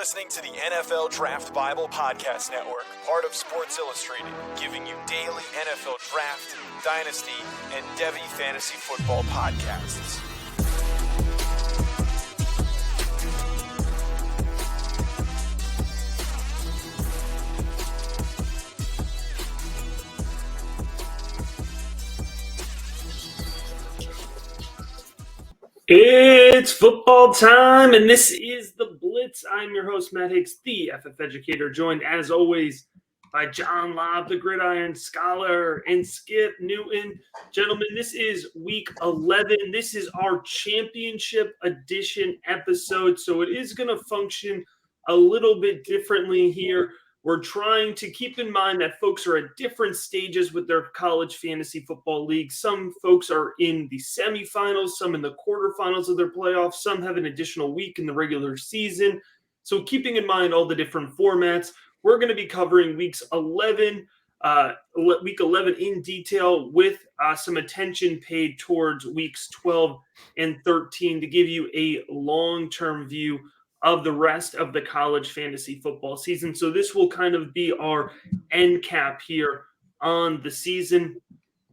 listening to the NFL Draft Bible Podcast Network, part of Sports Illustrated, giving you daily NFL Draft, Dynasty, and Devy Fantasy Football podcasts. It's football time, and this is The Blitz. I'm your host, Matt Hicks, the FF Educator, joined, as always, by John Lobb, the Gridiron Scholar, and Skip Newton. Gentlemen, this is Week 11. This is our championship edition episode, so it is going to function a little bit differently here. We're trying to keep in mind that folks are at different stages with their college fantasy football league. Some folks are in the semifinals, some in the quarterfinals of their playoffs, some have an additional week in the regular season. So keeping in mind all the different formats, we're going to be covering week 11 in detail with some attention paid towards weeks 12 and 13 to give you a long-term view of the rest of the college fantasy football season. So this will kind of be our end cap here on the season.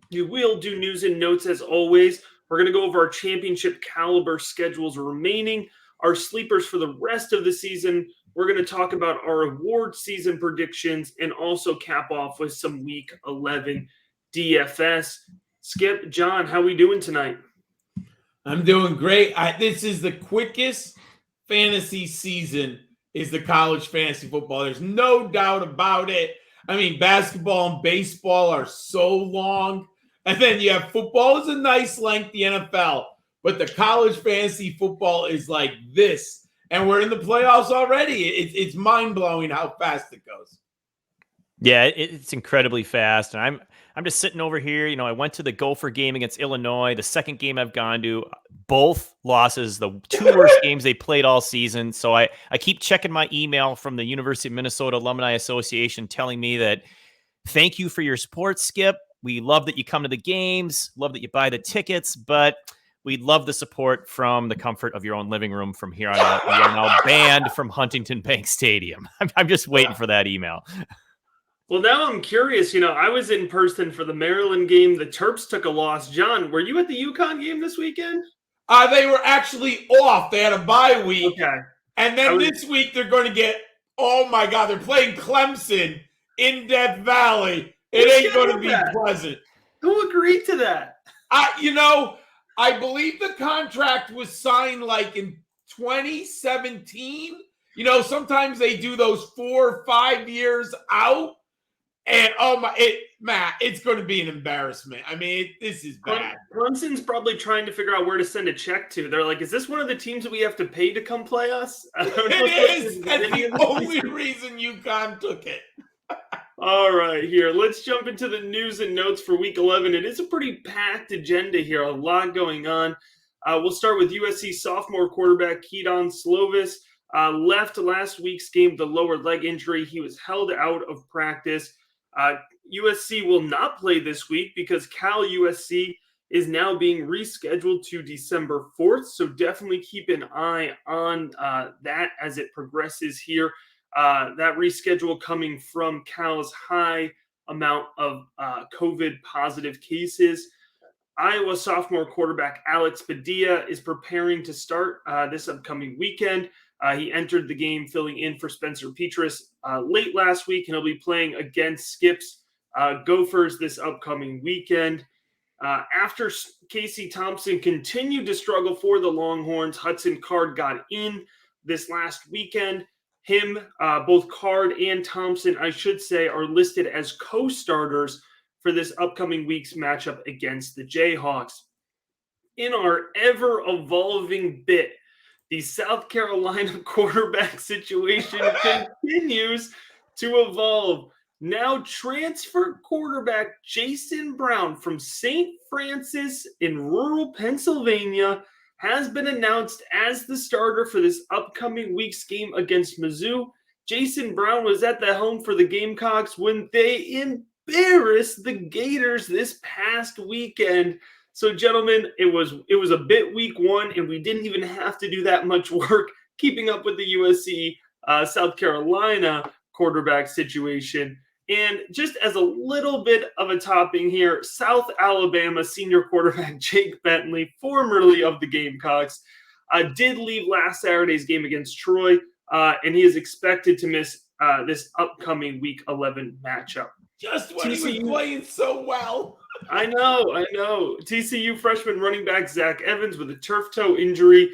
We will do news and notes as always. We're going to go over our championship caliber schedules remaining, our sleepers for the rest of the season. We're going to talk about our award season predictions and also cap off with some week 11 DFS. Skip, John, how we doing tonight? I'm doing great. This is the quickest fantasy season is the college fantasy football. There's no doubt about it. I mean, basketball and baseball are so long. And then you have football is a nice length, the NFL. But the college fantasy football is like this. And we're in the playoffs already. It's mind-blowing how fast it goes. Yeah, it's incredibly fast. And I'm just sitting over here. You know, I went to the Gopher game against Illinois, the second game I've gone to, both losses, the two worst games they played all season. So I keep checking my email from the University of Minnesota Alumni Association telling me that thank you for your support, Skip. We love that you come to the games, love that you buy the tickets, but we'd love the support from the comfort of your own living room from here on out. We are now banned from Huntington Bank Stadium. I'm just waiting for that email. Well, now I'm curious. You know, I was in person for the Maryland game. The Terps took a loss. John, were you at the UConn game this weekend? They were actually off. They had a bye week. Okay. And then this week they're going to get, oh my God, they're playing Clemson in Death Valley. It ain't going to be pleasant. Who agreed to that? I believe the contract was signed like in 2017. You know, sometimes they do those 4 or 5 years out. And Matt, it's going to be an embarrassment. I mean, this is bad. Clemson's probably trying to figure out where to send a check to. They're like, is this one of the teams that we have to pay to come play us? It is. That's the only reason UConn took it. All right, here. Let's jump into the news and notes for Week 11. It is a pretty packed agenda here, a lot going on. We'll start with USC sophomore quarterback Kedon Slovis. Left last week's game with a lower leg injury. He was held out of practice. USC will not play this week because Cal USC is now being rescheduled to December 4th. So definitely keep an eye on that as it progresses here. That reschedule coming from Cal's high amount of COVID positive cases. Iowa sophomore quarterback Alex Padilla is preparing to start this upcoming weekend. He entered the game filling in for Spencer Petras late last week, and he'll be playing against Skip's Gophers this upcoming weekend. After Casey Thompson continued to struggle for the Longhorns, Hudson Card got in this last weekend. Both Card and Thompson, I should say, are listed as co-starters for this upcoming week's matchup against the Jayhawks. In our ever-evolving bit, the South Carolina quarterback situation continues to evolve. Now transfer quarterback Jason Brown from St. Francis in rural Pennsylvania has been announced as the starter for this upcoming week's game against Mizzou. Jason Brown was at the helm for the Gamecocks when they embarrassed the Gators this past weekend. So, gentlemen, it was a bit week one, and we didn't even have to do that much work keeping up with the USC South Carolina quarterback situation. And just as a little bit of a topping here, South Alabama senior quarterback Jake Bentley, formerly of the Gamecocks, did leave last Saturday's game against Troy, and he is expected to miss this upcoming Week 11 matchup. Just when he was playing so well. I know. TCU freshman running back Zach Evans with a turf toe injury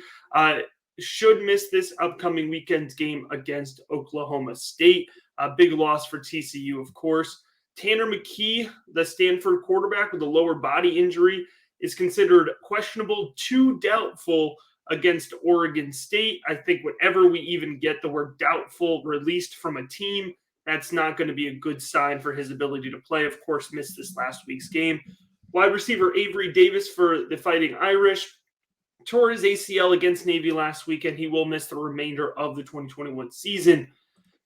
should miss this upcoming weekend's game against Oklahoma State. A big loss for TCU, of course. Tanner Mckee, the Stanford quarterback with a lower body injury, is considered questionable to doubtful against Oregon State. I think whenever we even get the word doubtful released from a team, that's not going to be a good sign for his ability to play. Of course, missed this last week's game. Wide receiver Avery Davis for the Fighting Irish tore his ACL against Navy last weekend. He will miss the remainder of the 2021 season.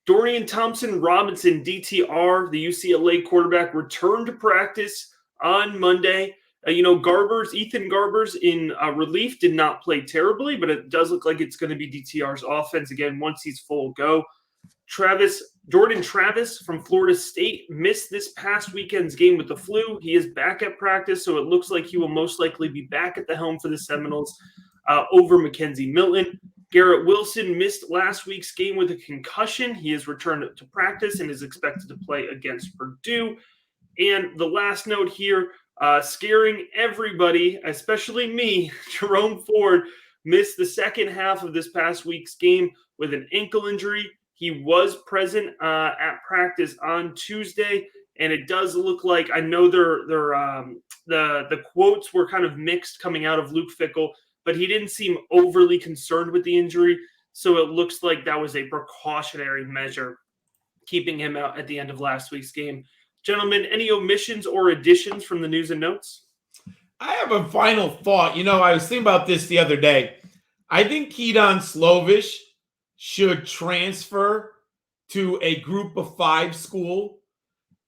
Dorian Thompson-Robinson, DTR, the UCLA quarterback, returned to practice on Monday. Ethan Garbers in relief did not play terribly, but it does look like it's going to be DTR's offense again once he's full go. Jordan Travis from Florida State missed this past weekend's game with the flu. He is back at practice, so it looks like he will most likely be back at the helm for the Seminoles over Mackenzie Milton. Garrett Wilson missed last week's game with a concussion. He has returned to practice and is expected to play against Purdue. And the last note here, scaring everybody, especially me, Jerome Ford missed the second half of this past week's game with an ankle injury. He was present at practice on Tuesday, and it does look like, I know the quotes were kind of mixed coming out of Luke Fickell, but he didn't seem overly concerned with the injury. So it looks like that was a precautionary measure, keeping him out at the end of last week's game. Gentlemen, any omissions or additions from the news and notes? I have a final thought. I was thinking about this the other day. I think Keaton Slovis should transfer to a group of 5 school.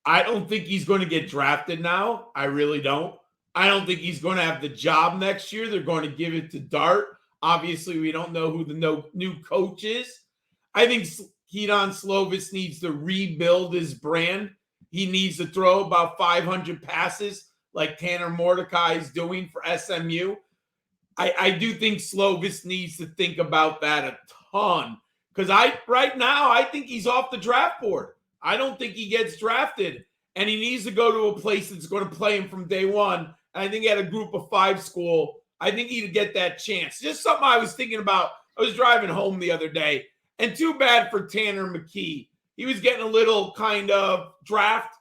I don't think he's going to get drafted now. I really don't. I don't think he's going to have the job next year. They're going to give it to Dart. Obviously, we don't know who the new coach is. I think Keaton Slovis needs to rebuild his brand. He needs to throw about 500 passes like Tanner Mordecai is doing for SMU. I do think Slovis needs to think about that a ton, because right now I think he's off the draft board. I don't think he gets drafted, and he needs to go to a place that's going to play him from day one. And I think at a group of 5 school, I think he'd get that chance. Just something I was thinking about. I was driving home the other day, and too bad for Tanner Mckee. He was getting a little kind of draft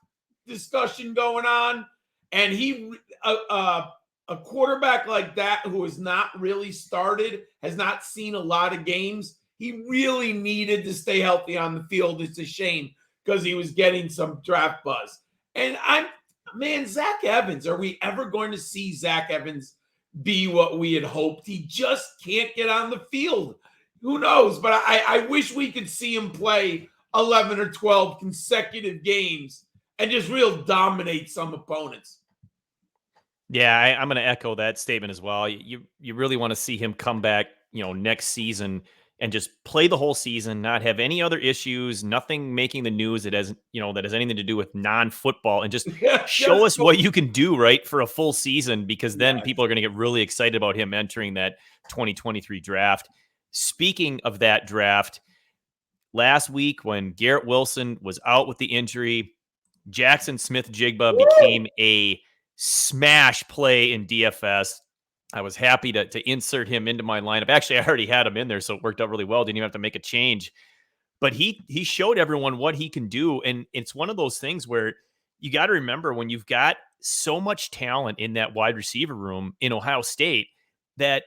discussion going on, and a quarterback like that who has not really started, has not seen a lot of games, he really needed to stay healthy on the field. It's a shame because he was getting some draft buzz. And Zach Evans, are we ever going to see Zach Evans be what we had hoped? He just can't get on the field. Who knows? But I wish we could see him play 11 or 12 consecutive games and just real dominate some opponents. Yeah, I'm going to echo that statement as well. You really want to see him come back, next season and just play the whole season, not have any other issues, nothing making the news that has anything to do with non-football, and just show us what you can do, right, for a full season, because then people are going to get really excited about him entering that 2023 draft. Speaking of that draft, last week when Garrett Wilson was out with the injury, Jackson Smith-Jigba became a smash play in DFS. I was happy to insert him into my lineup. Actually, I already had him in there, so it worked out really well. Didn't even have to make a change. But he showed everyone what he can do, and it's one of those things where you got to remember, when you've got so much talent in that wide receiver room in Ohio State, that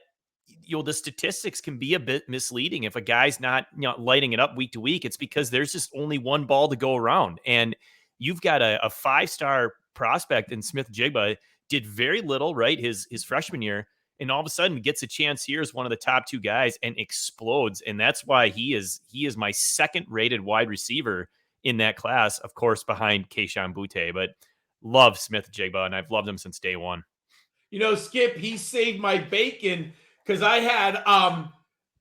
the statistics can be a bit misleading. If a guy's not lighting it up week to week, it's because there's just only one ball to go around, and you've got a 5-star prospect in Smith-Jigba, did very little, right, his freshman year, and all of a sudden gets a chance here as one of the top 2 guys and explodes. And that's why he is my second rated wide receiver in that class, of course, behind Kayshon Boutte. But love Smith-Jigba, and I've loved him since day one. Skip, he saved my bacon, because I had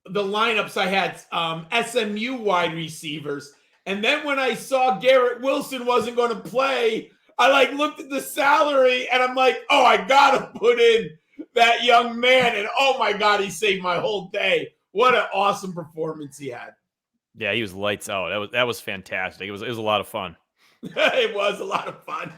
the lineups, I had SMU wide receivers. And then when I saw Garrett Wilson wasn't going to play, I looked at the salary and I'm like, oh, I got to put in that young man. And oh my God, he saved my whole day. What an awesome performance he had. Yeah, he was lights out. That was fantastic. It was a lot of fun. It was a lot of fun.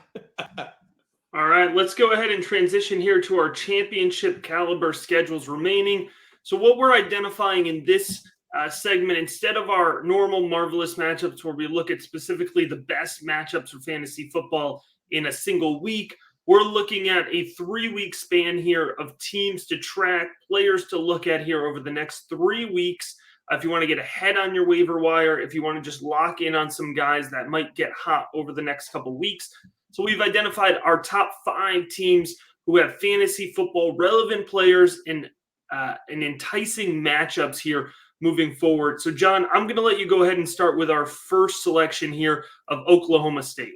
All right, let's go ahead and transition here to our championship caliber schedules remaining. So what we're identifying in this segment, instead of our normal marvelous matchups where we look at specifically the best matchups for fantasy football in a single week, we're looking at a 3-week span here of teams to track, players to look at here over the next 3 weeks. If you want to get ahead on your waiver wire, if you want to just lock in on some guys that might get hot over the next couple weeks. So we've identified our top 5 teams who have fantasy football relevant players and enticing matchups here moving forward. So, John, I'm going to let you go ahead and start with our first selection here of Oklahoma State.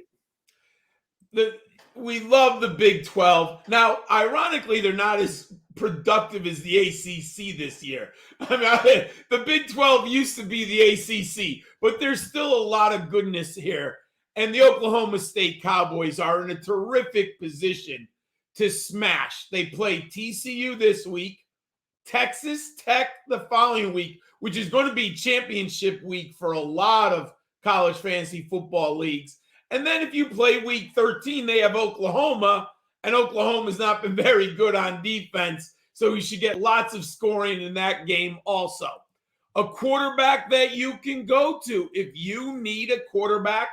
We love the Big 12. Now, ironically, they're not as productive as the ACC this year. The Big 12 used to be the ACC, but there's still a lot of goodness here. And the Oklahoma State Cowboys are in a terrific position to smash. They play TCU this week, Texas Tech the following week, which is going to be championship week for a lot of college fantasy football leagues. And then if you play week 13, they have Oklahoma, and Oklahoma's not been very good on defense, so you should get lots of scoring in that game also. A quarterback that you can go to if you need a quarterback.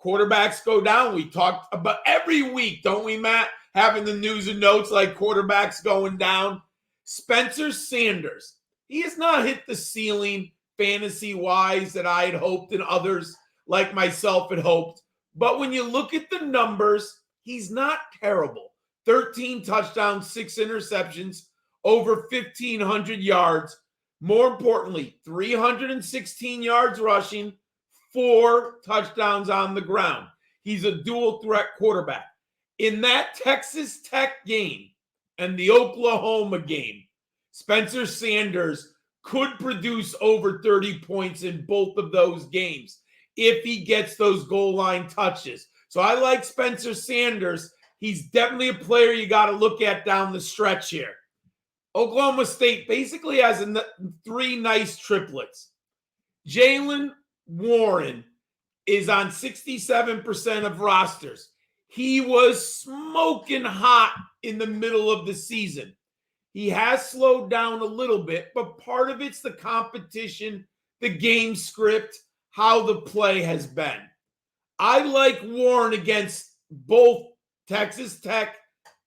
Quarterbacks go down. We talked about every week, don't we, Matt? Having the news and notes like quarterbacks going down. Spencer Sanders. He has not hit the ceiling fantasy-wise that I had hoped and others like myself had hoped. But when you look at the numbers, he's not terrible. 13 touchdowns, 6 interceptions, over 1,500 yards. More importantly, 316 yards rushing, 4 touchdowns on the ground. He's a dual threat quarterback. In that Texas Tech game and the Oklahoma game, Spencer Sanders could produce over 30 points in both of those games if he gets those goal line touches. So I like Spencer Sanders. He's definitely a player you got to look at down the stretch here. Oklahoma State basically has 3 nice triplets. Jalen Warren is on 67% of rosters. He was smoking hot in the middle of the season. He has slowed down a little bit, but part of it's the competition, the game script, how the play has been. I like Warren against both Texas Tech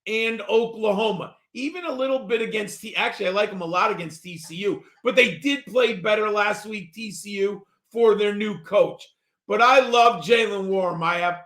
and Oklahoma. Even a little bit against actually, I like him a lot against TCU, but they did play better last week, TCU, for their new coach. But I love Jalen Warren. I have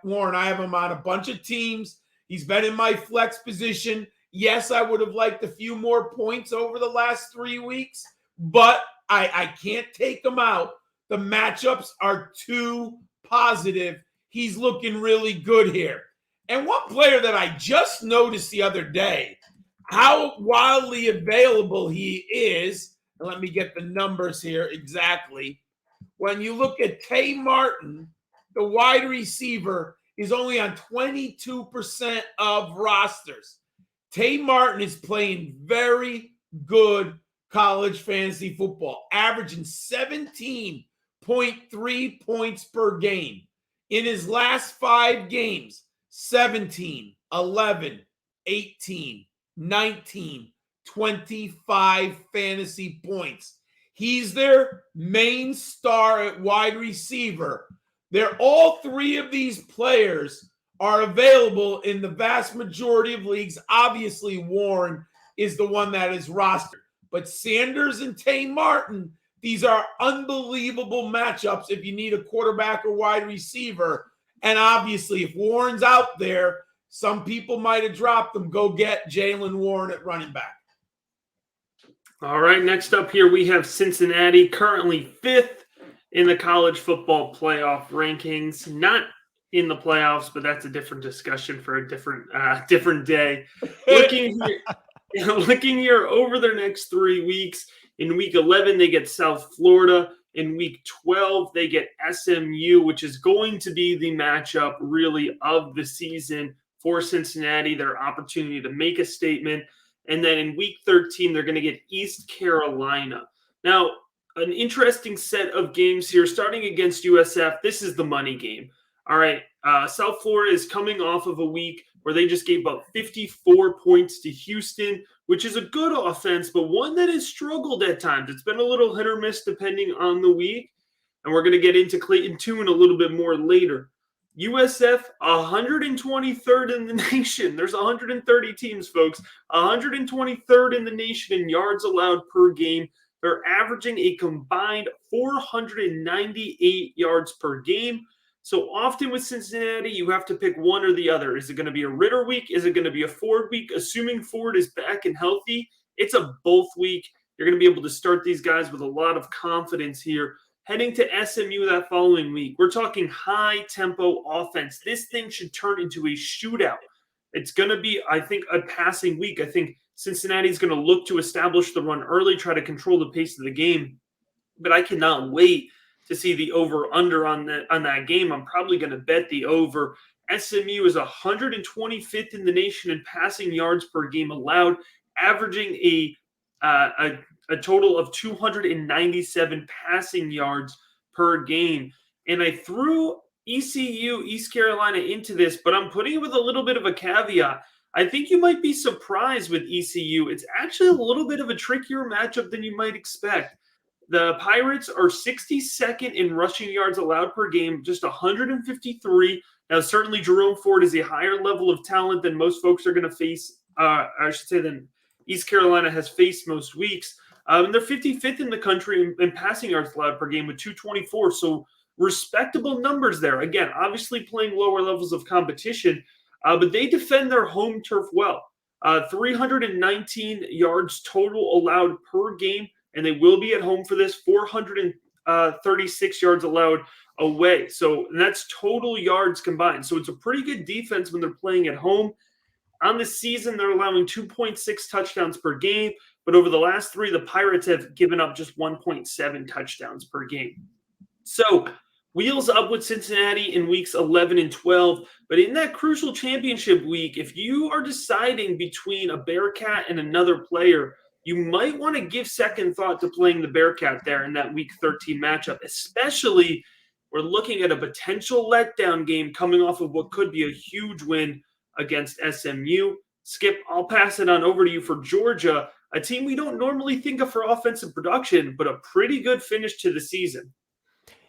him on a bunch of teams. He's been in my flex position. Yes, I would have liked a few more points over the last 3 weeks, but I can't take him out. The matchups are too positive. He's looking really good here. And one player that I just noticed the other day, how wildly available he is, and let me get the numbers here exactly. When you look at Tay Martin, the wide receiver is only on 22% of rosters. Tay Martin is playing very good college fantasy football, averaging 17.3 points per game. In his last 5 games, 17, 11, 18, 19, 25 fantasy points. He's their main star at wide receiver. All 3 of these players are available in the vast majority of leagues. Obviously, Warren is the one that is rostered. But Sanders and Tay Martin, these are unbelievable matchups if you need a quarterback or wide receiver. And obviously, if Warren's out there, some people might have dropped him. Go get Jalen Warren at running back. All right, next up here we have Cincinnati, currently 5th in the college football playoff rankings. Not in the playoffs, but that's a different discussion for a different day. Looking here over their next 3 weeks, In week 11, they get South Florida. In week 12, they get SMU, which is going to be the matchup really of the season for Cincinnati, their opportunity to make a statement. And then in week 13, they're going to get East Carolina. Now, an interesting set of games here, starting against USF. This is the money game. All right, South Florida is coming off of a week where they just gave up 54 points to Houston, which is a good offense, but one that has struggled at times. It's been a little hit or miss depending on the week, and we're going to get into Clayton Tune a little bit more later. USF, 123rd in the nation. There's 130 teams, folks. 123rd in the nation in yards allowed per game. They're averaging a combined 498 yards per game. So often with Cincinnati, you have to pick one or the other. Is it going to be a Ritter week? Is it going to be a Ford week? Assuming Ford is back and healthy, it's a both week. You're going to be able to start these guys with a lot of confidence here. Heading to SMU that following week, we're talking high-tempo offense. This thing should turn into a shootout. It's going to be, I think, a passing week. I think Cincinnati's going to look to establish the run early, try to control the pace of the game. But I cannot wait to see the over-under on that game. I'm probably going to bet the over. SMU is 125th in the nation in passing yards per game allowed, averaging a total of 297 passing yards per game. And I threw ECU, East Carolina, into this, but I'm putting it with a little bit of a caveat. I think you might be surprised with ECU. It's actually a little bit of a trickier matchup than you might expect. The Pirates are 62nd in rushing yards allowed per game, just 153. Now, certainly Jerome Ford is a higher level of talent than most folks are going to face, than East Carolina has faced most weeks. And they're 55th in the country in passing yards allowed per game with 224. So respectable numbers there. Again, obviously playing lower levels of competition, but they defend their home turf well. 319 yards total allowed per game, and they will be at home for this. 436 yards allowed away. So that's total yards combined. So it's a pretty good defense when they're playing at home. On the season, they're allowing 2.6 touchdowns per game, but over the last three, the Pirates have given up just 1.7 touchdowns per game. So wheels up with Cincinnati in weeks 11 and 12, but in that crucial championship week, if you are deciding between a Bearcat and another player, you might want to give second thought to playing the Bearcat there in that week 13 matchup, especially we're looking at a potential letdown game coming off of what could be a huge win against SMU. Skip, I'll pass it on over to you for Georgia, a team we don't normally think of for offensive production, but a pretty good finish to the season.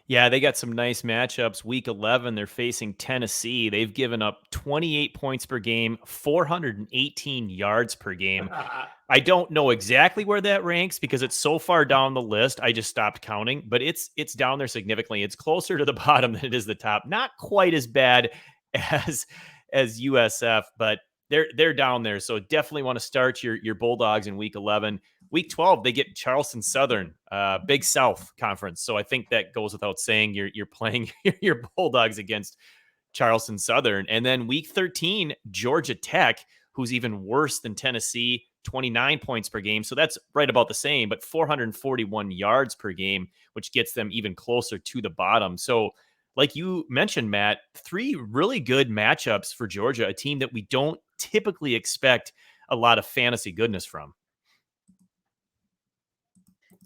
Yeah, they got some nice matchups. Week 11, they're facing Tennessee. They've given up 28 points per game, 418 yards per game. I don't know exactly where that ranks because it's so far down the list. I just stopped counting, but it's down there significantly. It's closer to the bottom than it is the top. Not quite as bad as USF, but they're down there. So definitely want to start your Bulldogs in week 11. Week 12, they get Charleston Southern, Big South Conference. So I think that goes without saying. You're playing your Bulldogs against Charleston Southern. And then week 13, Georgia Tech, who's even worse than Tennessee, 29 points per game. So that's right about the same, but 441 yards per game, which gets them even closer to the bottom. So like you mentioned, Matt, three really good matchups for Georgia, a team that we don't typically expect a lot of fantasy goodness from.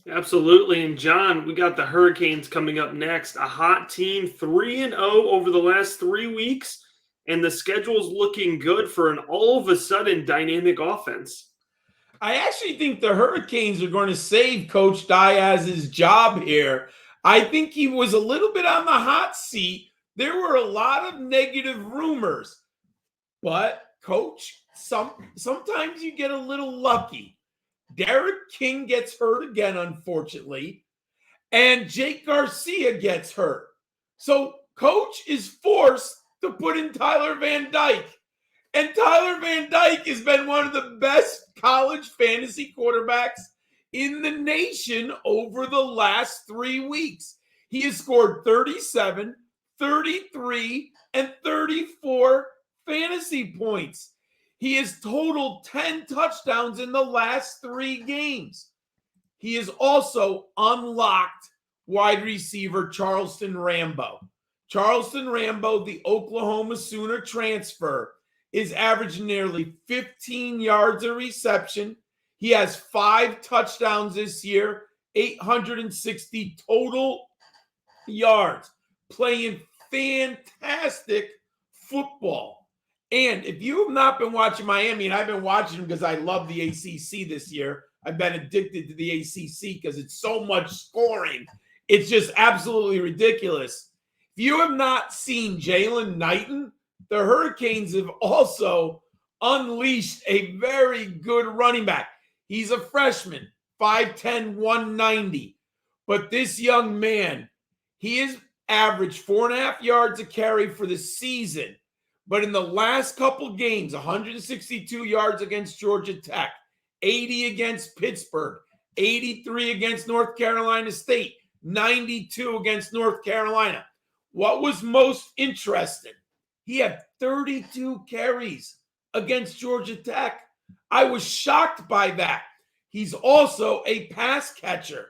Absolutely. And John, we got the Hurricanes coming up next. A hot team, 3-0 over the last 3 weeks, and the schedule's looking good for an all of a sudden dynamic offense. I actually think the Hurricanes are going to save Coach Diaz's job here. I think he was a little bit on the hot seat. There were a lot of negative rumors, but Coach, sometimes you get a little lucky. Derek King gets hurt again, unfortunately, and Jake Garcia gets hurt. So Coach is forced to put in Tyler Van Dyke. And Tyler Van Dyke has been one of the best college fantasy quarterbacks in the nation over the last 3 weeks. He has scored 37, 33, and 34 fantasy points. He has totaled 10 touchdowns in the last 3 games. he is also unlocked wide receiver Charleston Rambo. Charleston Rambo, the Oklahoma Sooner transfer, is averaging nearly 15 yards a reception. He has 5 touchdowns this year, 860 total yards, playing fantastic football. And if you have not been watching Miami, and I've been watching them because I love the ACC this year, I've been addicted to the ACC because it's so much scoring. It's just absolutely ridiculous. If you have not seen Jalen Knighton, the Hurricanes have also unleashed a very good running back. He's a freshman, 5'10", 190. But this young man, he has averaged 4.5 yards a carry for the season. But in the last couple games, 162 yards against Georgia Tech, 80 against Pittsburgh, 83 against North Carolina State, 92 against North Carolina. What was most interesting? He had 32 carries against Georgia Tech. I was shocked by that. He's also a pass catcher.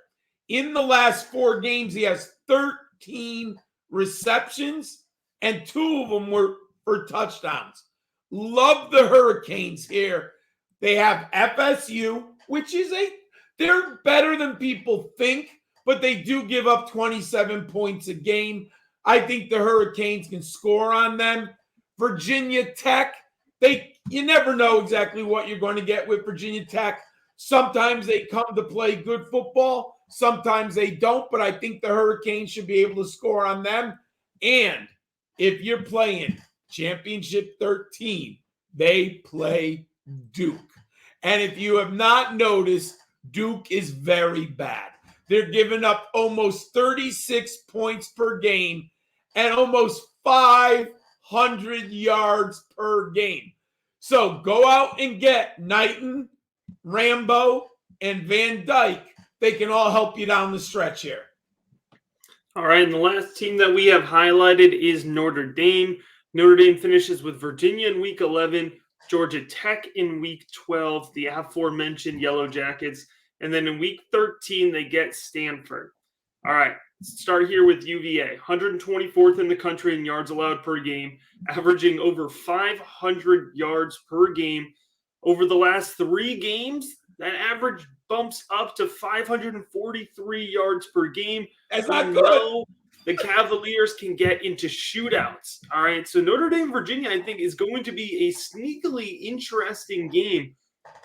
In the last 4 games, he has 13 receptions, and 2 of them were for touchdowns. Love the Hurricanes here. They have FSU, which is they're better than people think, but they do give up 27 points a game. I think the Hurricanes can score on them. Virginia Tech, you never know exactly what you're going to get with Virginia Tech. Sometimes they come to play good football. Sometimes they don't, but I think the Hurricanes should be able to score on them. And if you're playing Championship 13, they play Duke. And if you have not noticed, Duke is very bad. They're giving up almost 36 points per game and almost 500 yards per game. So go out and get Knighton, Rambo, and Van Dyke. They can all help you down the stretch here. All right, and the last team that we have highlighted is Notre Dame. Notre Dame finishes with Virginia in Week 11, Georgia Tech in Week 12, the aforementioned Yellow Jackets, and then in Week 13, they get Stanford. All right, let's start here with UVA, 124th in the country in yards allowed per game, averaging over 500 yards per game. Over the last 3 games, that average bumps up to 543 yards per game. That's not good. The Cavaliers can get into shootouts. All right, so Notre Dame, Virginia, I think, is going to be a sneakily interesting game.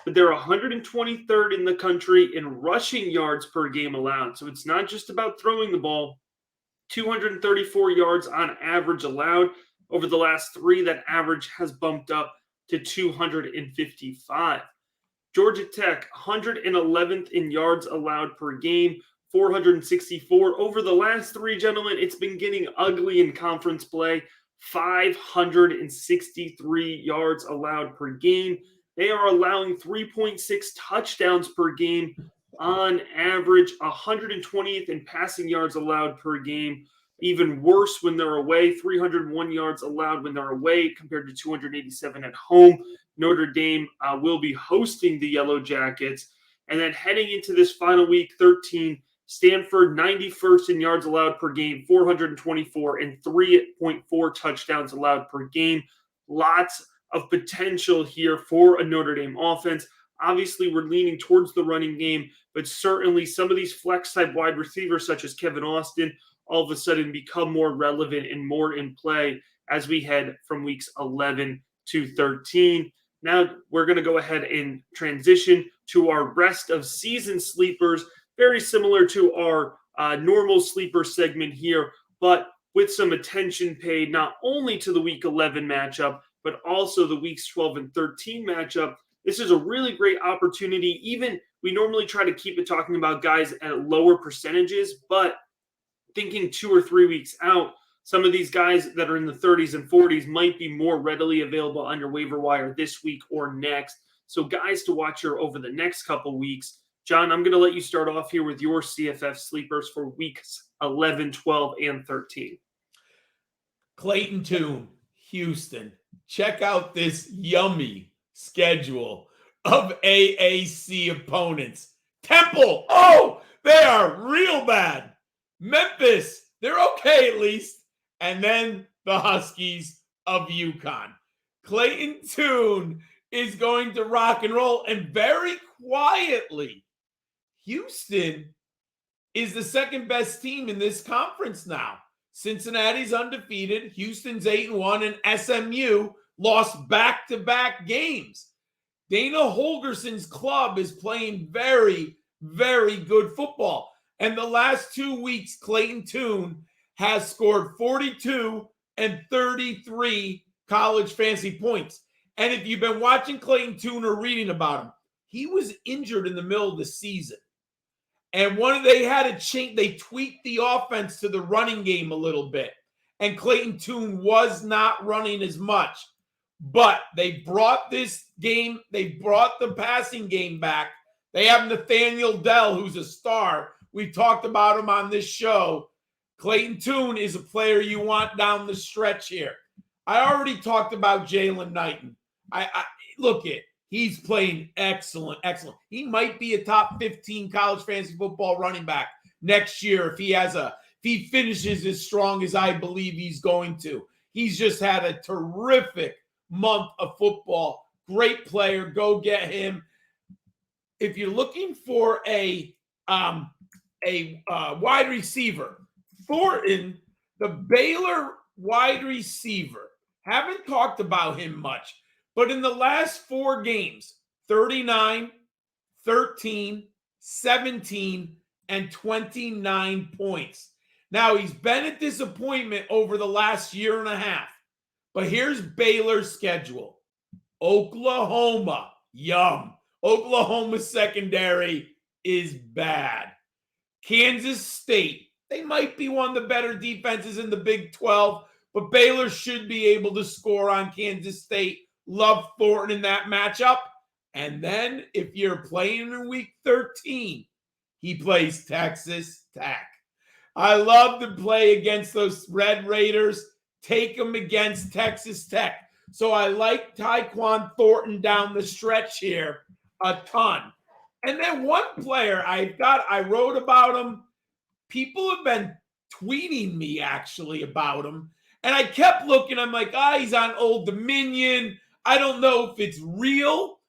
But they're 123rd in the country in rushing yards per game allowed. So it's not just about throwing the ball. 234 yards on average allowed. Over the last 3, that average has bumped up to 255. Georgia Tech, 111th in yards allowed per game, 464. Over the last 3, gentlemen, it's been getting ugly in conference play. 563 yards allowed per game. They are allowing 3.6 touchdowns per game on average, 120th in passing yards allowed per game. Even worse when they're away, 301 yards allowed when they're away compared to 287 at home. Notre Dame will be hosting the Yellow Jackets. And then heading into this final week, 13, Stanford, 91st in yards allowed per game, 424, and 3.4 touchdowns allowed per game. Lots of potential here for a Notre Dame offense. Obviously, we're leaning towards the running game, but certainly some of these flex-type wide receivers, such as Kevin Austin, all of a sudden become more relevant and more in play as we head from weeks 11 to 13. Now we're going to go ahead and transition to our rest of season sleepers, very similar to our normal sleeper segment here, but with some attention paid not only to the week 11 matchup, but also the weeks 12 and 13 matchup. This is a really great opportunity. Even we normally try to keep it talking about guys at lower percentages, but thinking 2 or 3 weeks out, some of these guys that are in the 30s and 40s might be more readily available on your waiver wire this week or next. So guys to watch here over the next couple weeks. John, I'm going to let you start off here with your CFF sleepers for weeks 11, 12, and 13. Clayton Tune, Houston. Check out this yummy schedule of AAC opponents. Temple, oh, they are real bad. Memphis, they're okay at least. And then the Huskies of UConn. Clayton Tune is going to rock and roll. And very quietly, Houston is the second best team in this conference now. Cincinnati's undefeated. Houston's 8-1, and SMU lost back-to-back games. Dana Holgerson's club is playing very, very good football. And the last 2 weeks, Clayton Tune has scored 42 and 33 college fantasy points. And if you've been watching Clayton Tune or reading about him, he was injured in the middle of the season. And they had to change, they tweaked the offense to the running game a little bit. And Clayton Tune was not running as much. But they brought this game, they brought the passing game back. They have Nathaniel Dell, who's a star. We talked about him on this show. Clayton Tune is a player you want down the stretch here. I already talked about Jalen Knighton. Look it. He's playing excellent. He might be a top 15 college fantasy football running back next year if he finishes as strong as I believe he's going to. He's just had a terrific month of football. Great player. Go get him. If you're looking for a wide receiver, Thornton, the Baylor wide receiver, haven't talked about him much. But in the last 4 games, 39, 13, 17, and 29 points. Now, he's been a disappointment over the last year and a half. But here's Baylor's schedule. Oklahoma, yum. Oklahoma's secondary is bad. Kansas State, they might be one of the better defenses in the Big 12, but Baylor should be able to score on Kansas State. Love Thornton in that matchup. And then if you're playing in week 13, he plays Texas Tech. I love to play against those Red Raiders. Take them against Texas Tech. So I like Tyquan Thornton down the stretch here a ton. And then one player I wrote about him. People have been tweeting me actually about him. And I kept looking. I'm like, he's on Old Dominion. I don't know if it's real,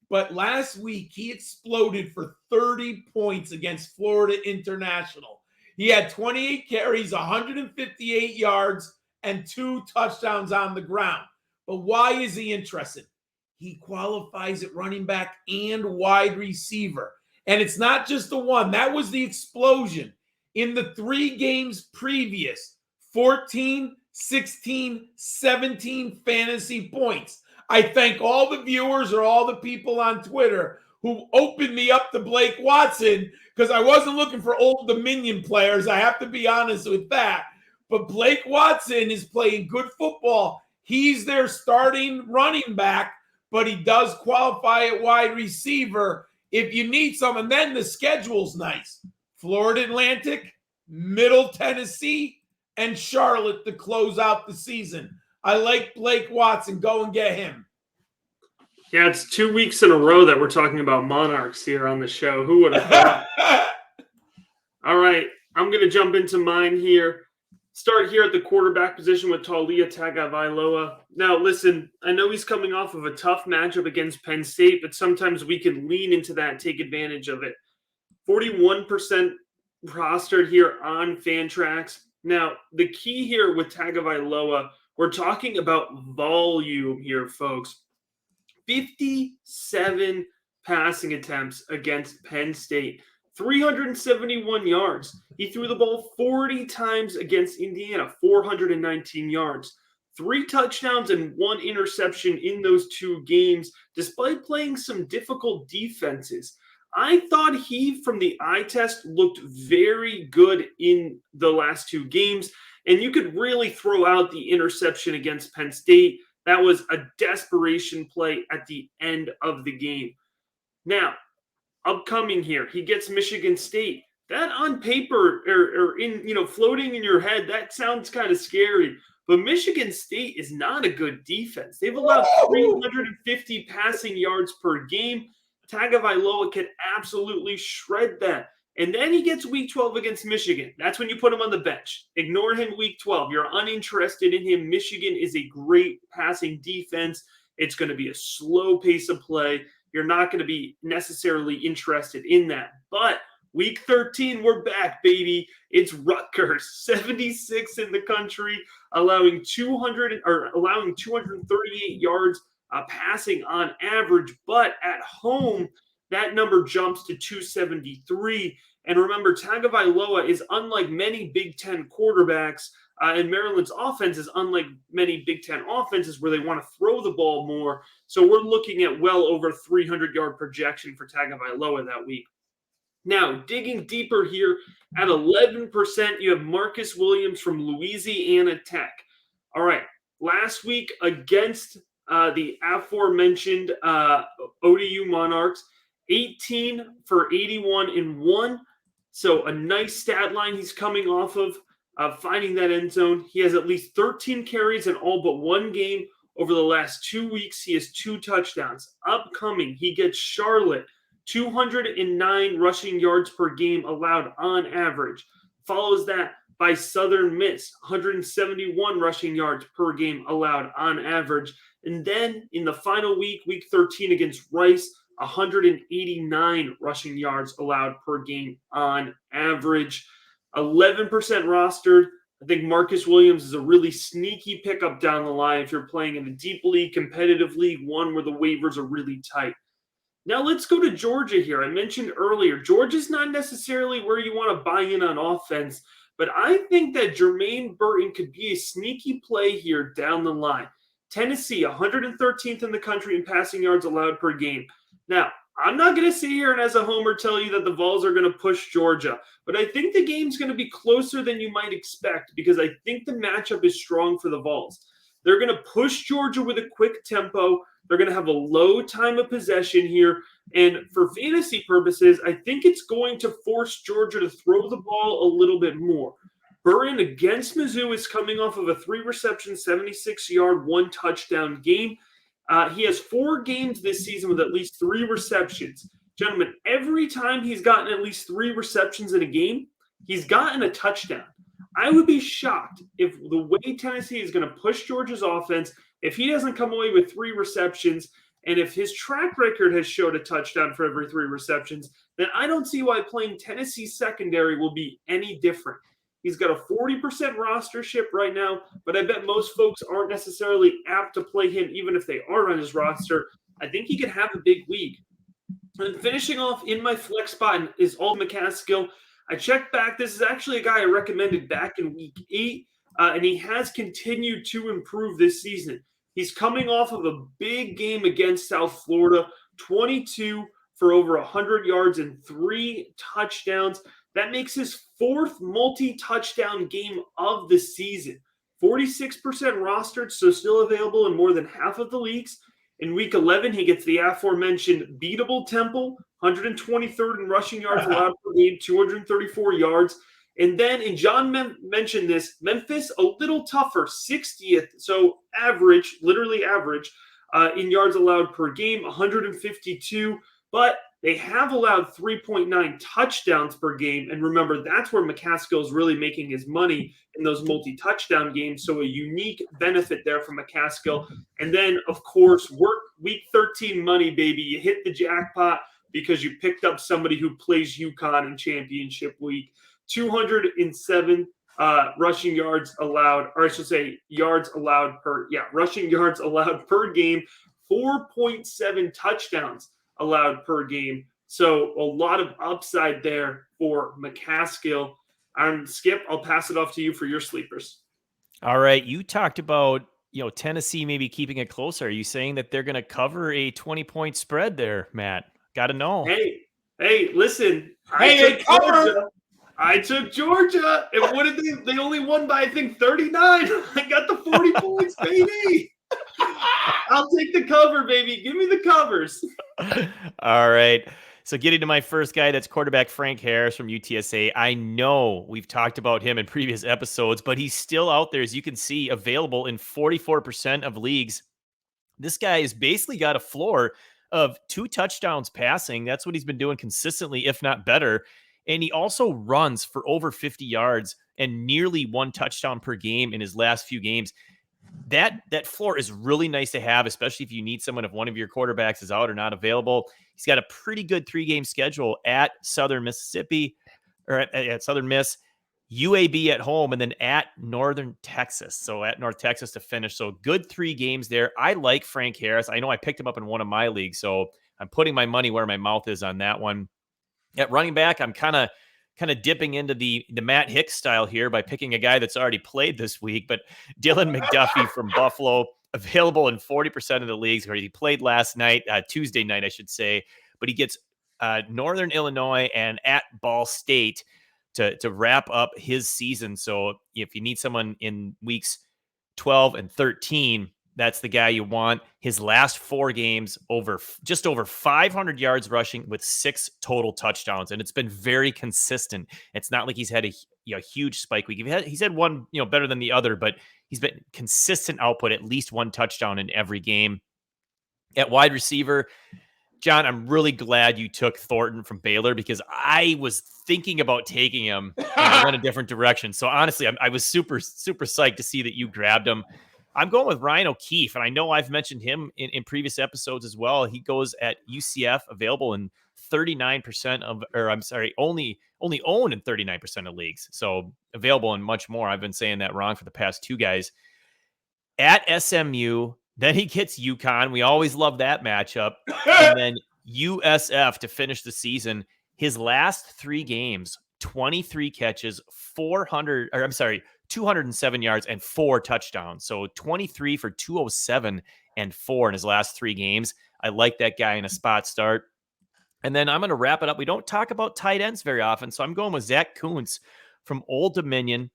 but last week he exploded for 30 points against Florida International. He had 28 carries, 158 yards, and 2 touchdowns on the ground. But why is he interested? He qualifies at running back and wide receiver. And it's not just the one. That was the explosion. In the 3 games previous, 14, 16, 17 fantasy points. I thank all the viewers or all the people on Twitter who opened me up to Blake Watson because I wasn't looking for Old Dominion players. I have to be honest with that. But Blake Watson is playing good football. He's their starting running back, but he does qualify at wide receiver if you need some. And then the schedule's nice. Florida Atlantic, Middle Tennessee, and Charlotte to close out the season. I like Blake Watson. Go and get him. Yeah, it's 2 weeks in a row that we're talking about Monarchs here on the show. Who would have thought? All right, I'm going to jump into mine here. Start here at the quarterback position with Talia Tagaviloa. Now, listen, I know he's coming off of a tough matchup against Penn State, but sometimes we can lean into that and take advantage of it. 41% rostered here on Fantrax. Now, the key here with Tagaviloa, we're talking about volume here, folks. 57 passing attempts against Penn State. 371 yards. He threw the ball 40 times against Indiana, 419 yards. 3 touchdowns and 1 interception in those 2 games, despite playing some difficult defenses. I thought he, from the eye test, looked very good in the last 2 games, and you could really throw out the interception against Penn State. That was a desperation play at the end of the game. Now, upcoming here, he gets Michigan State. That on paper or in, floating in your head, that sounds kind of scary. But Michigan State is not a good defense. They've allowed 350 passing yards per game. Tagaviloa can absolutely shred that. And then he gets week 12 against Michigan. That's when you put him on the bench. Ignore him week 12. You're uninterested in him. Michigan is a great passing defense. It's going to be a slow pace of play. You're not going to be necessarily interested in that. But week 13, we're back, baby. It's Rutgers, 76 in the country, allowing 238 yards passing on average. But at home, that number jumps to 273. And remember, Tagaviloa is unlike many Big Ten quarterbacks, and Maryland's offense is unlike many Big Ten offenses where they want to throw the ball more. So we're looking at well over 300-yard projection for Tagaviloa that week. Now, digging deeper here, at 11%, you have Marcus Williams from Louisiana Tech. All right, last week against the aforementioned ODU Monarchs, 18 for 81 in 1. So a nice stat line he's coming off of finding that end zone. He has at least 13 carries in all but one game. Over the last 2 weeks, he has 2 touchdowns. Upcoming, he gets Charlotte, 209 rushing yards per game allowed on average. Follows that by Southern Miss, 171 rushing yards per game allowed on average. And then in the final week, week 13 against Rice, 189 rushing yards allowed per game on average. 11% rostered. I think Marcus Williams is a really sneaky pickup down the line if you're playing in a deep league, competitive league, one where the waivers are really tight. Now let's go to Georgia here. I mentioned earlier, Georgia's not necessarily where you want to buy in on offense, but I think that Jermaine Burton could be a sneaky play here down the line. Tennessee, 113th in the country in passing yards allowed per game. Now, I'm not going to sit here and as a homer tell you that the Vols are going to push Georgia, but I think the game's going to be closer than you might expect because I think the matchup is strong for the Vols. They're going to push Georgia with a quick tempo. They're going to have a low time of possession here. And for fantasy purposes, I think it's going to force Georgia to throw the ball a little bit more. Burton against Mizzou is coming off of a 3-reception, 76-yard, 1-touchdown game. He has 4 games this season with at least 3 receptions. Gentlemen, every time he's gotten at least 3 receptions in a game, he's gotten a touchdown. I would be shocked if the way Tennessee is going to push Georgia's offense, if he doesn't come away with 3 receptions, and if his track record has showed a touchdown for every 3 receptions, then I don't see why playing Tennessee's secondary will be any different. He's got a 40% rostership right now, but I bet most folks aren't necessarily apt to play him even if they are on his roster. I think he could have a big week. And finishing off in my flex spot is Old Mccaskill. I checked back. This is actually a guy I recommended back in week 8, and he has continued to improve this season. He's coming off of a big game against South Florida, 22 for over 100 yards and 3 touchdowns. That makes his 4th multi-touchdown game of the season. 46% rostered, so still available in more than half of the leagues. In week 11, he gets the aforementioned beatable Temple, 123rd in rushing yards allowed per game, 234 yards. And then, and John mentioned this, Memphis, a little tougher, 60th, so average, literally average, in yards allowed per game, 152. But they have allowed 3.9 touchdowns per game. And remember, that's where Mccaskill is really making his money in those multi-touchdown games. So a unique benefit there for Mccaskill. And then, of course, work week 13 money, baby. You hit the jackpot because you picked up somebody who plays UConn in championship week. 207 rushing yards allowed, or I should say yards allowed rushing yards allowed per game, 4.7 touchdowns allowed per game. So a lot of upside there for Mccaskill. Skip, I'll pass it off to you for your sleepers. All right. You talked about, Tennessee maybe keeping it closer. Are you saying that they're going to cover a 20-point spread there, Matt? Got to know. Hey, listen. I took Georgia. And what did they only won by, I think, 39. I got the 40 points, baby. I'll take the cover, baby. Give me the covers. All right. So getting to my first guy, that's quarterback Frank Harris from UTSA. I know we've talked about him in previous episodes, but he's still out there, as you can see, available in 44% of leagues. This guy has basically got a floor of 2 touchdowns passing. That's what he's been doing consistently, if not better. And he also runs for over 50 yards and nearly 1 touchdown per game in his last few games. That floor is really nice to have, especially if you need someone, if one of your quarterbacks is out or not available. He's got a pretty good 3-game schedule at Southern Mississippi, or at Southern Miss, UAB at home, and then at Northern Texas. So at North Texas to finish. So good 3 games there. I like Frank Harris. I know I picked him up in one of my leagues, so I'm putting my money where my mouth is on that one. At running back, I'm kind of dipping into the Matt Hicks style here by picking a guy that's already played this week, but Dylan Mcduffie from Buffalo, available in 40% of the leagues where he played last night, Tuesday night, I should say, but he gets Northern Illinois and at Ball State to wrap up his season. So if you need someone in weeks 12 and 13, that's the guy you want. His last 4 games, just over 500 yards rushing with 6 total touchdowns, and it's been very consistent. It's not like he's had a huge spike week. He's had one better than the other, but he's been consistent output, at least 1 touchdown in every game. At wide receiver, John, I'm really glad you took Thornton from Baylor, because I was thinking about taking him and I went a different direction. So honestly, I was super, super psyched to see that you grabbed him. I'm going with Ryan O'Keefe, and I know I've mentioned him in previous episodes as well. He goes at UCF, available in 39% of, or I'm sorry, only owned in 39% of leagues. So available in much more. I've been saying that wrong for the past 2 guys. At SMU, then he gets UConn. We always love that matchup. And then USF to finish the season. His last 3 games, 23 catches, 207 yards and 4 touchdowns. So 23 for 207 and 4 in his last 3 games. I like that guy in a spot start. And then I'm going to wrap it up. We don't talk about tight ends very often, so I'm going with Zach Kuntz from Old Dominion.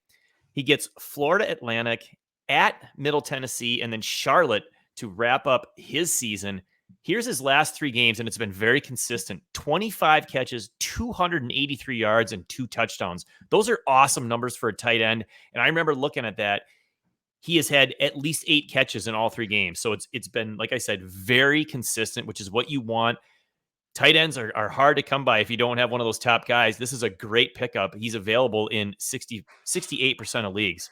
He gets Florida Atlantic, at Middle Tennessee, and then Charlotte to wrap up his season. Here's his last 3 games, and it's been very consistent. 25 catches, 283 yards, and 2 touchdowns. Those are awesome numbers for a tight end. And I remember looking at that. He has had at least 8 catches in all 3 games. So it's been, like I said, very consistent, which is what you want. Tight ends are hard to come by if you don't have one of those top guys. This is a great pickup. He's available in 68% of leagues.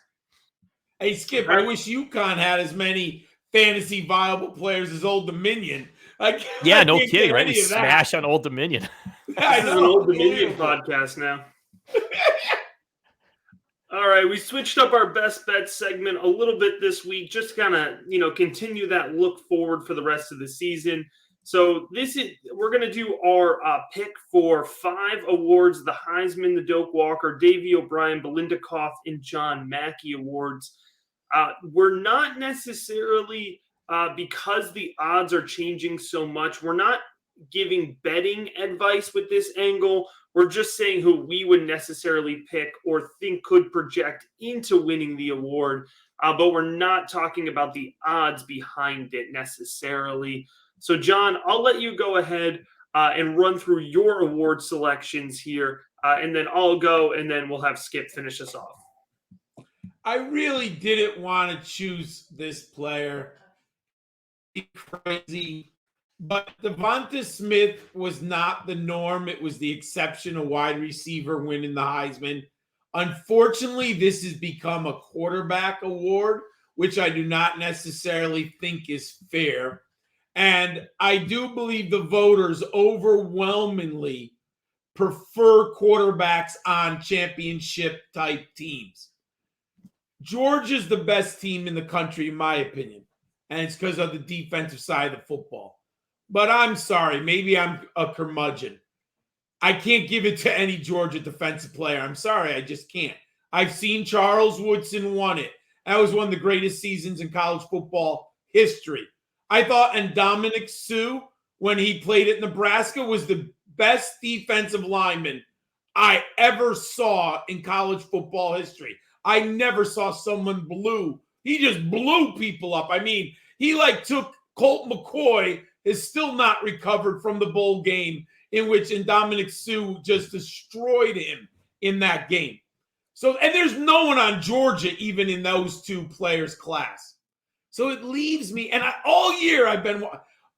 Hey, Skip, I wish UConn had as many fantasy viable players as Old Dominion. Yeah, no kidding, right? We smash on Old Dominion. This is an Old Dominion podcast now. All right, we switched up our best bet segment a little bit this week, just kind of, continue that look forward for the rest of the season. So we're going to do our pick for 5 awards: the Heisman, the Doak Walker, Davy O'Brien, Biletnikoff, and John Mackey Awards. We're not necessarily, because the odds are changing so much, we're not giving betting advice with this angle. We're just saying who we would necessarily pick or think could project into winning the award, but we're not talking about the odds behind it necessarily. So, John, I'll let you go ahead and run through your award selections here, and then I'll go, and then we'll have Skip finish us off. I really didn't want to choose this player. It's crazy. But Devonta Smith was not the norm. It was the exception, a wide receiver winning the Heisman. Unfortunately, this has become a quarterback award, which I do not necessarily think is fair. And I do believe the voters overwhelmingly prefer quarterbacks on championship-type teams. Georgia's the best team in the country, in my opinion, and it's because of the defensive side of the football. But I'm sorry, maybe I'm a curmudgeon. I can't give it to any Georgia defensive player. I'm sorry, I just can't. I've seen Charles Woodson won it. That was one of the greatest seasons in college football history. I thought Dominic Sue, when he played at Nebraska, was the best defensive lineman I ever saw in college football history. I never saw someone he just blew people up. I mean, he took Colt McCoy, is still not recovered from the bowl game in which Dominic Sue just destroyed him in that game. So, and there's no one on Georgia even in those 2 players' class. So it leaves me, and all year I've been,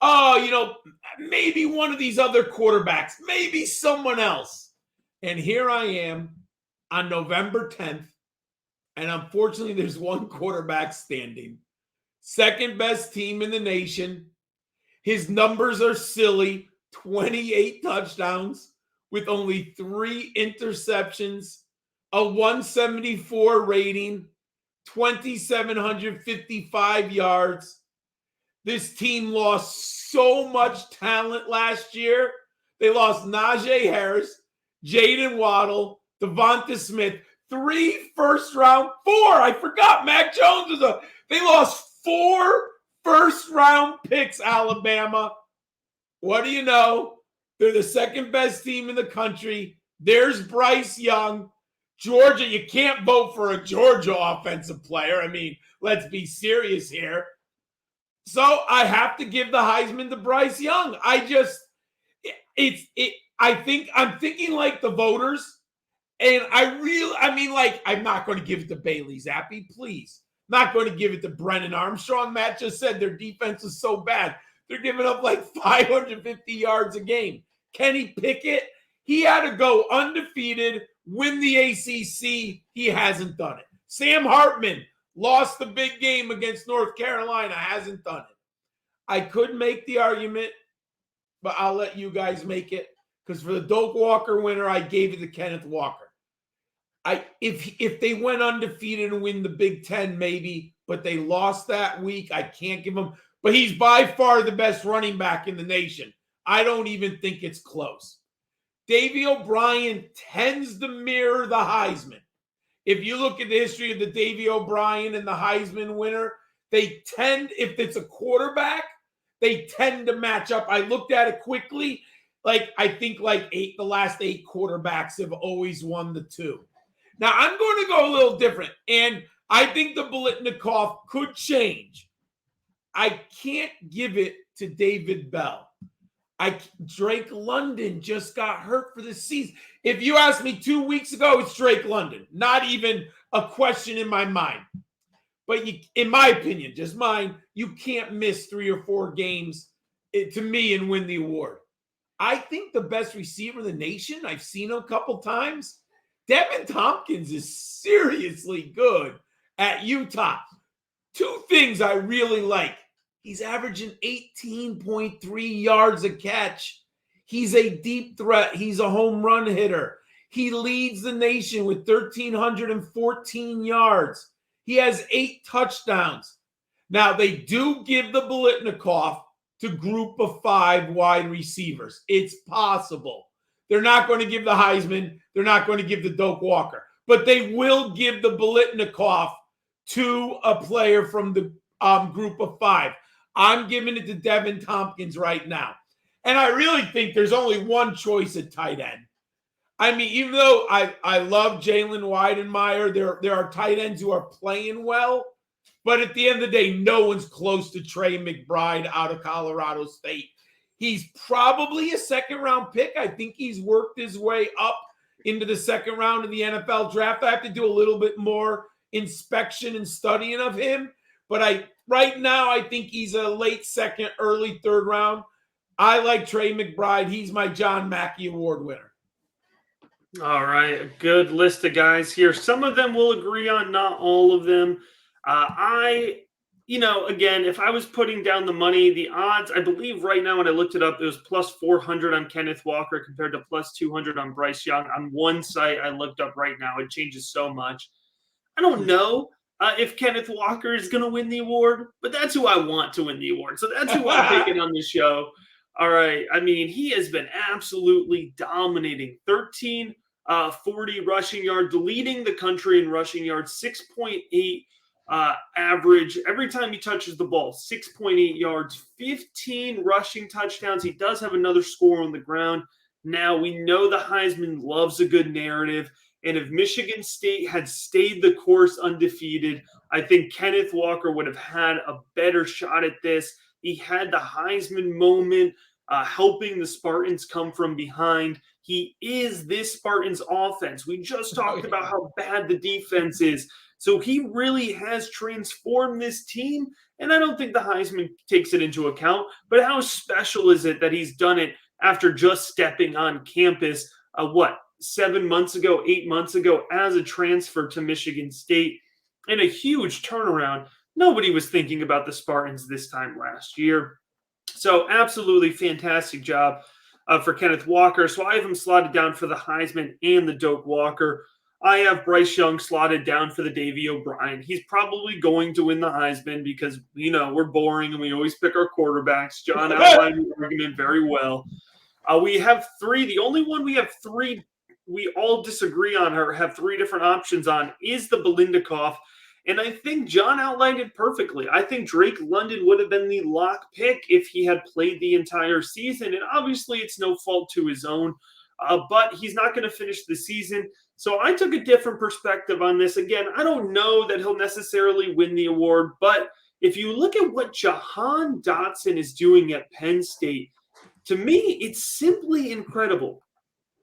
oh, maybe one of these other quarterbacks, maybe someone else. And here I am on November 10th, and unfortunately there's one quarterback standing. Second best team in the nation. His numbers are silly, 28 touchdowns with only 3 interceptions, a 174 rating, 2,755 yards. This team lost so much talent last year. They lost Najee Harris, Jaden Waddle, Devonta Smith, 3 first-round, 4. I forgot Mac Jones was they lost 4 first-round picks, Alabama. What do you know? They're the second best team in the country. There's Bryce Young. Georgia, you can't vote for a Georgia offensive player. I mean, let's be serious here. So I have to give the Heisman to Bryce Young. I'm thinking like the voters. And I'm not going to give it to Bailey Zappi, please. Not going to give it to Brennan Armstrong. Matt just said their defense is so bad. They're giving up like 550 yards a game. Kenny Pickett, he had to go undefeated, win the ACC. He hasn't done it. Sam Hartman lost the big game against North Carolina, hasn't done it. I could make the argument, but I'll let you guys make it. Because for the Doak Walker winner, I gave it to Kenneth Walker. If they went undefeated and win the Big Ten, maybe, but they lost that week, I can't give him. But he's by far the best running back in the nation. I don't even think it's close. Davy O'Brien tends to mirror the Heisman. If you look at the history of the Davy O'Brien and the Heisman winner, they tend, if it's a quarterback, they tend to match up. I looked at it quickly. I think the last 8 quarterbacks have always won the 2. Now, I'm going to go a little different, and I think the Biletnikoff could change. I can't give it to David Bell. Drake London just got hurt for the season. If you asked me 2 weeks ago, it's Drake London. Not even a question in my mind. But in my opinion, just mine, you can't miss 3 or 4 games to me and win the award. I think the best receiver in the nation, I've seen him a couple times. Devin Tompkins is seriously good at Utah. 2 things I really like. He's averaging 18.3 yards a catch. He's a deep threat. He's a home run hitter. He leads the nation with 1,314 yards. He has 8 touchdowns. Now, they do give the Biletnikoff to group of 5 wide receivers. It's possible. They're not going to give the Heisman. They're not going to give the Doak Walker. But they will give the Biletnikoff to a player from the group of 5. I'm giving it to Devin Tompkins right now. And I really think there's only one choice at tight end. I mean, even though I love Jalen Weidenmeyer, there are tight ends who are playing well. But at the end of the day, no one's close to Trey McBride out of Colorado State. He's probably a second-round pick. I think he's worked his way up into the second round of the NFL draft. I have to do a little bit more inspection and studying of him. But right now, I think he's a late second, early third round. I like Trey McBride. He's my John Mackey Award winner. All right, a good list of guys here. Some of them we'll agree on, not all of them. Again, if I was putting down the money, the odds, I believe right now when I looked it up, it was plus 400 on Kenneth Walker compared to plus 200 on Bryce Young. On one site I looked up right now, it changes so much. I don't know if Kenneth Walker is going to win the award, but that's who I want to win the award. So that's who I'm picking on this show. All right. I mean, he has been absolutely dominating. 40 rushing yards, leading the country in rushing yards, 6.8 average every time he touches the ball, 6.8 yards, 15 rushing touchdowns. He does have another score on the ground. Now, we know the Heisman loves a good narrative, and if Michigan State had stayed the course undefeated, I think Kenneth Walker would have had a better shot at this. He had the Heisman moment, helping the Spartans come from behind. He is this Spartans offense. We just talked about how bad the defense is. So he really has transformed this team. And I don't think the Heisman takes it into account. But how special is it that he's done it after just stepping on campus, 7 months ago, 8 months ago, as a transfer to Michigan State, and a huge turnaround. Nobody was thinking about the Spartans this time last year. So absolutely fantastic job for Kenneth Walker. So I have him slotted down for the Heisman and the Doak Walker. I have Bryce Young slotted down for the Davy O'Brien. He's probably going to win the Heisman because, we're boring and we always pick our quarterbacks. John outlined the argument very well. We have three. The only one we have three we all disagree on or have three different options on is the Biletnikoff. And I think John outlined it perfectly. I think Drake London would have been the lock pick if he had played the entire season. And obviously it's no fault to his own, but he's not going to finish the season. So I took a different perspective on this. Again, I don't know that he'll necessarily win the award, but if you look at what Jahan Dotson is doing at Penn State, to me, it's simply incredible.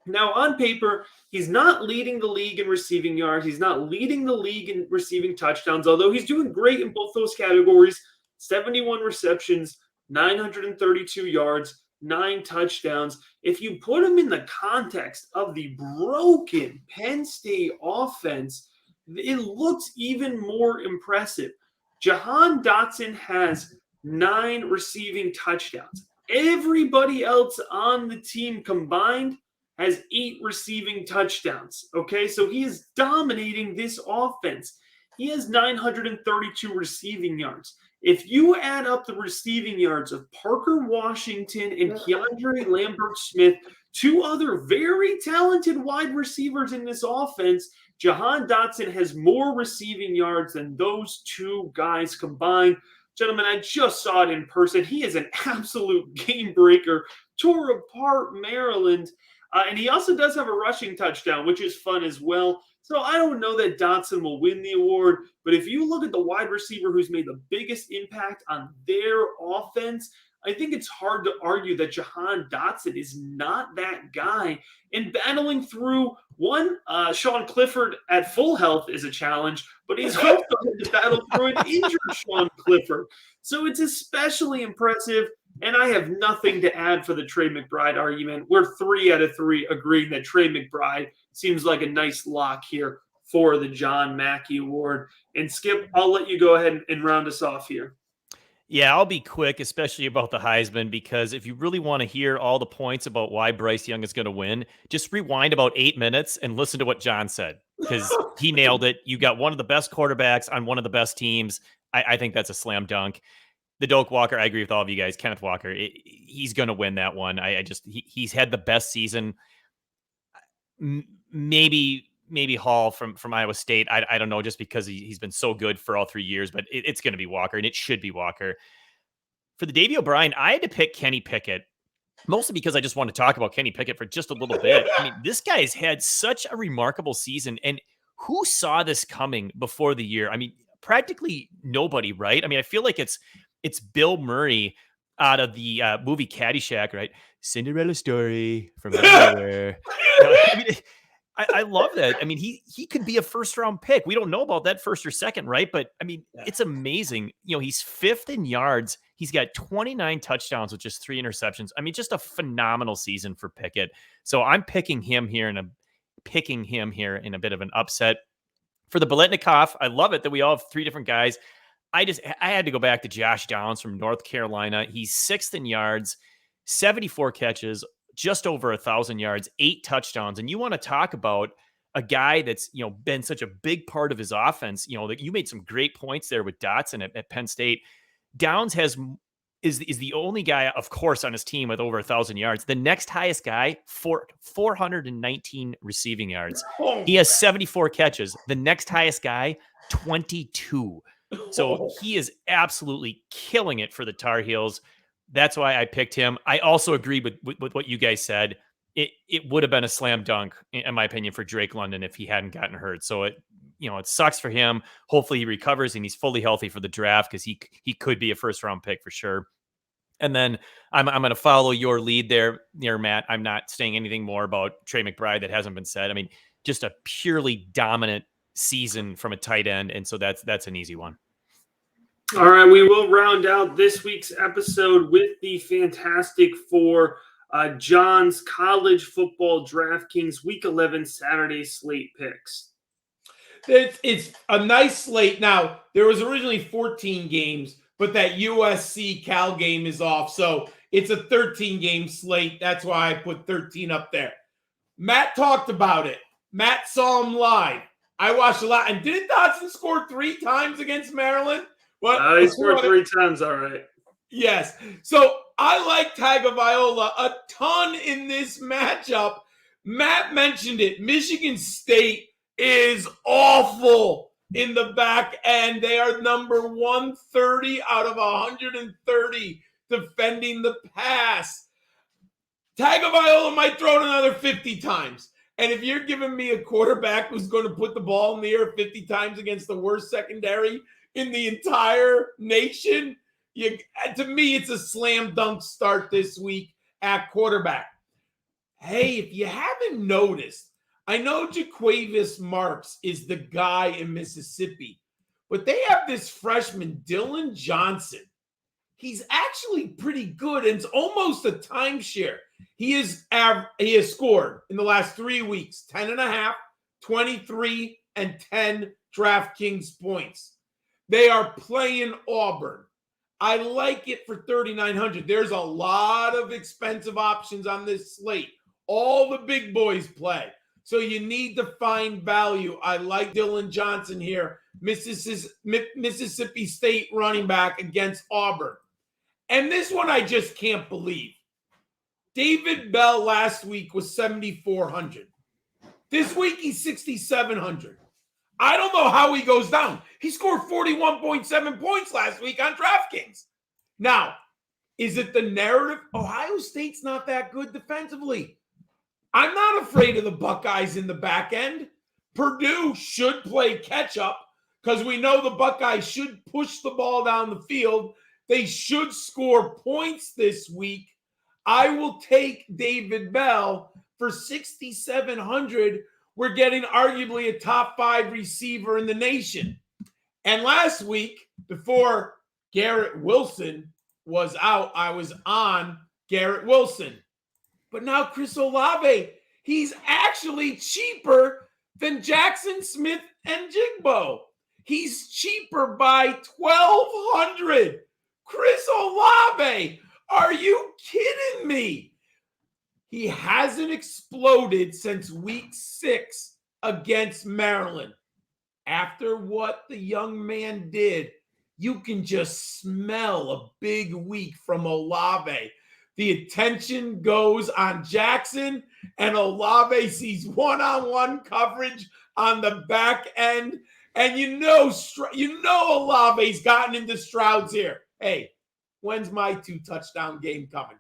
Now, on paper, he's not leading the league in receiving yards. He's not leading the league in receiving touchdowns, although he's doing great in both those categories. 71 receptions, 932 yards, 9 touchdowns. If you put him in the context of the broken Penn State offense, it looks even more impressive. Jahan Dotson has 9 receiving touchdowns. Everybody else on the team combined has 8 receiving touchdowns. Okay, so he is dominating this offense. He has 932 receiving yards. If you add up the receiving yards of Parker Washington and Keandre Lambert-Smith, 2 other very talented wide receivers in this offense, Jahan Dotson has more receiving yards than those 2 guys combined. Gentlemen, I just saw it in person. He is an absolute game breaker. Tore apart Maryland. And he also does have a rushing touchdown, which is fun as well. So I don't know that Dotson will win the award, but if you look at the wide receiver who's made the biggest impact on their offense, I think it's hard to argue that Jahan Dotson is not that guy. And battling through one, Sean Clifford at full health is a challenge, but he's also had to battle through an injured Sean Clifford. So it's especially impressive. And I have nothing to add for the Trey McBride argument. We're 3 out of 3 agreeing that Trey McBride seems like a nice lock here for the John Mackey Award. And Skip, I'll let you go ahead and round us off here. Yeah, I'll be quick, especially about the Heisman, because if you really want to hear all the points about why Bryce Young is going to win, just rewind about 8 minutes and listen to what John said, because he nailed it. You got one of the best quarterbacks on one of the best teams. I think that's a slam dunk. The Doak Walker, I agree with all of you guys. Kenneth Walker, he's going to win that one. He's had the best season. Maybe Hall from Iowa State. I don't know, just because he's been so good for all 3 years, but it's going to be Walker, and it should be Walker. For the Davy O'Brien, I had to pick Kenny Pickett, mostly because I just want to talk about Kenny Pickett for just a little bit. I mean, this guy has had such a remarkable season, and who saw this coming before the year? I mean, practically nobody, right? I mean, I feel like it's Bill Murray out of the movie Caddyshack, right? Cinderella story from everywhere. I love that. I mean, he could be a first-round pick. We don't know about that first or second, right? But, I mean, it's amazing. He's 5th in yards. He's got 29 touchdowns with just 3 interceptions. I mean, just a phenomenal season for Pickett. So I'm picking him here in a bit of an upset. For the Biletnikoff, I love it that we all have 3 different guys. I had to go back to Josh Downs from North Carolina. He's 6th in yards, 74 catches, just over 1,000 yards, 8 touchdowns. And you want to talk about a guy that's, been such a big part of his offense. That you made some great points there with Dotson at Penn State. Downs is the only guy, of course, on his team with over 1,000 yards. The next highest guy, 419 receiving yards. He has 74 catches. The next highest guy, 22. So he is absolutely killing it for the Tar Heels. That's why I picked him. I also agree with what you guys said. It would have been a slam dunk, in my opinion, for Drake London if he hadn't gotten hurt. So it sucks for him. Hopefully he recovers and he's fully healthy for the draft, because he could be a first-round pick for sure. And then I'm going to follow your lead there, Matt. I'm not saying anything more about Trey McBride that hasn't been said. I mean, just a purely dominant season from a tight end. And so that's an easy one. All right, we will round out this week's episode with the Fantastic Four, John's College Football DraftKings Week 11 Saturday slate picks. It's a nice slate. Now, there was originally 14 games, but that USC Cal game is off. So it's a 13-game slate. That's why I put 13 up there. Matt talked about it. Matt saw him live. I watched a lot. And didn't Dotson score 3 times against Maryland? He scored 3 times, all right. Yes. So I like Tagaviloa a ton in this matchup. Matt mentioned it. Michigan State is awful in the back end. They are number 130 out of 130 defending the pass. Tagaviloa might throw it another 50 times. And if you're giving me a quarterback who's going to put the ball in the air 50 times against the worst secondary in the entire nation, to me, it's a slam dunk start this week at quarterback. Hey, if you haven't noticed, I know Jaquavius Marks is the guy in Mississippi, but they have this freshman, Dylan Johnson. He's actually pretty good, and it's almost a timeshare. He has scored in the last 3 weeks, 10.5, 23, and 10 DraftKings points. They are playing Auburn. I like it for 3,900. There's a lot of expensive options on this slate. All the big boys play. So you need to find value. I like Dylan Johnson here. Mississippi State running back against Auburn. And this one I just can't believe. David Bell last week was 7,400. This week he's 6,700. I don't know how he goes down. He scored 41.7 points last week on DraftKings. Now, is it the narrative? Ohio State's not that good defensively. I'm not afraid of the Buckeyes in the back end. Purdue should play catch up because we know the Buckeyes should push the ball down the field. They should score points this week. I will take David Bell for 6,700. We're getting arguably a top 5 receiver in the nation. And last week, before Garrett Wilson was out, I was on Garrett Wilson. But now Chris Olave, he's actually cheaper than Jackson Smith and Jigbo. He's cheaper by 1,200. Chris Olave, are you kidding me? He hasn't exploded since week 6 against Maryland. After what the young man did, you can just smell a big week from Olave. The attention goes on Jackson, and Olave sees one-on-one coverage on the back end. And you know Olave's gotten into Stroud's ear. Hey, when's my 2-touchdown game coming?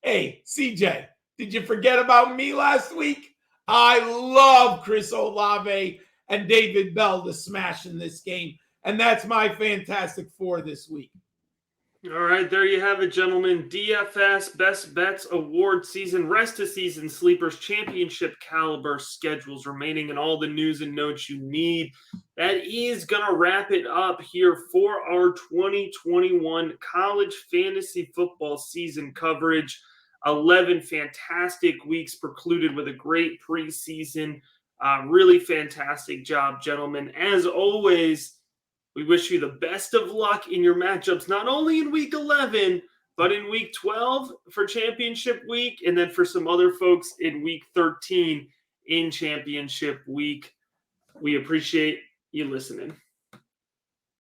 Hey, CJ, did you forget about me last week? I love Chris Olave and David Bell to smash in this game. And that's my Fantastic Four this week. All right, there you have it, gentlemen. DFS Best Bets Award Season, Rest of Season Sleepers, Championship Caliber schedules remaining, and all the news and notes you need. That is going to wrap it up here for our 2021 college fantasy football season coverage. 11 fantastic weeks precluded with a great preseason. Really fantastic job, gentlemen. As always, we wish you the best of luck in your matchups, not only in week 11, but in week 12 for championship week, and then for some other folks in week 13 in championship week. We appreciate you listening.